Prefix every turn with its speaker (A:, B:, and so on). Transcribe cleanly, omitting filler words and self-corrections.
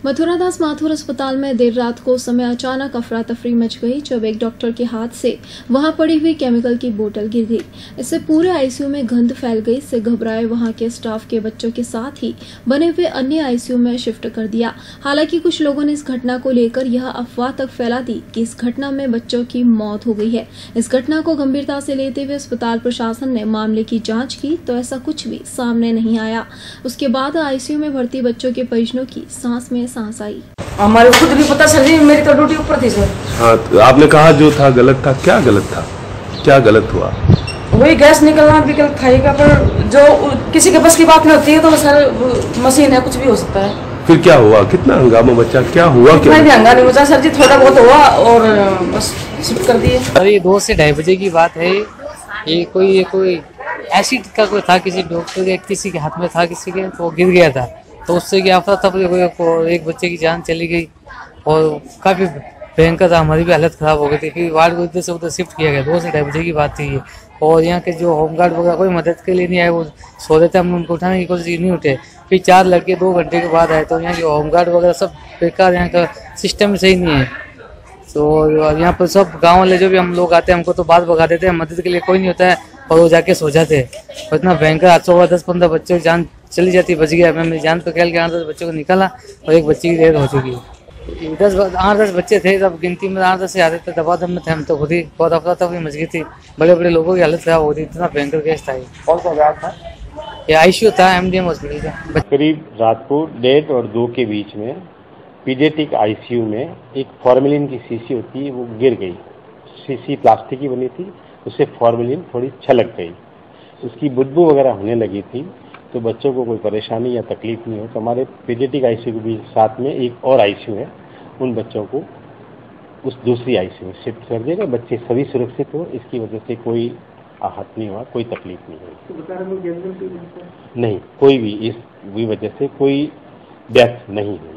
A: मथुरा दास माथुर अस्पताल में देर रात को समय अचानक अफरा तफरी मच गई जब एक डॉक्टर के हाथ से वहां पड़ी हुई केमिकल की बोतल गिर गई। इससे पूरे आईसीयू में गंध फैल गई। इससे घबराए वहां के स्टाफ के बच्चों के साथ ही बने हुए अन्य आईसीयू में शिफ्ट कर दिया। हालांकि कुछ लोगों ने इस घटना को लेकर यह अफवाह तक फैला दी कि इस घटना में बच्चों की मौत हो गई है। इस घटना को गंभीरता से लेते हुए अस्पताल प्रशासन ने मामले की जाँच की तो ऐसा कुछ भी सामने नहीं आया। उसके बाद आईसीयू में भर्ती बच्चों के परिजनों की सांस में सांस आई।
B: हमारे खुद नहीं पता सर जी, मेरी तो ड्यूटी ऊपर थी सर।
C: हाँ, तो आपने कहा जो था गलत था, क्या गलत था, क्या गलत हुआ?
B: वही गैस निकलना भी गलत था, पर जो किसी के बस की बात नहीं होती है तो सर मशीन है, कुछ भी हो सकता है।
C: फिर क्या हुआ? कितना हंगामा बचा? क्या हुआ? क्या
B: भी हंगामा नहीं बचा सर जी, थोड़ा बहुत हुआ और बस शिफ्ट कर दिए।
D: सर ये 2 से 2:30 बजे की बात है। ये कोई एसिड का कोई था, किसी डॉक्टर के किसी के हाथ में था, किसी के तो गिर गया था, तो उससे क्या था तब एक बच्चे की जान चली गई और काफ़ी भयंकर था। हमारी भी हालत ख़राब हो गई थी। फिर वार्ड को इधर से उधर शिफ्ट किया गया। 2 से 2:30 बजे की बात थी ये। और यहाँ के जो होमगार्ड वगैरह कोई मदद के लिए नहीं आए, वो सो रहे थे, हम उनको उठाने की कोशिश नहीं उठे। फिर 4 लड़के 2 घंटे के बाद आए, तो यहाँ के होमगार्ड वगैरह सब बेकार, यहाँ का सिस्टम सही नहीं है। तो यहाँ पर सब गाँव वाले जो भी हम लोग आते हैं, हमको तो बात भगा देते हैं, मदद के लिए कोई नहीं होता है और वो जाके सो जाते हैं। और इतना भयंकर हादसा हुआ, 10-15 बच्चों की जान चली जाती, बच गया। मैं मेरी जान पे खेल के 8-10 बच्चों को निकाला और एक बच्ची की डेथ हो चुकी है। 8-10 बच्चे थे, तब गिनती में 8-10 से आते थे, दबादब में थे हम तो खुद ही। बहुत अफरा तफरी मच गई थी, बड़े बड़े लोगों की हालत खराब हो रही, इतना भयंकर केस था।
E: कौन सा वार्ड था?
D: ये आईसीयू था एमडीएम हॉस्पिटल का।
E: करीब रात को 1:30 और 2 के बीच में पीडियाट्रिक आईसीयू में एक फॉर्मेलिन की शीशी होती है, वो गिर गई। शीशी प्लास्टिक की बनी थी, उससे फॉर्मेलिन थोड़ी छलक गई, उसकी बदबू वगैरह होने लगी थी। तो बच्चों को कोई परेशानी या तकलीफ नहीं हो, तो हमारे पीडियाट्रिक आईसीयू के भी साथ में एक और आईसीयू है, उन बच्चों को उस दूसरी आईसीयू में शिफ्ट कर दिया गया। बच्चे सभी सुरक्षित हो, इसकी वजह से कोई आहत नहीं हुआ, कोई तकलीफ नहीं हुई। नहीं, कोई भी इस वजह से कोई डेथ नहीं हुई।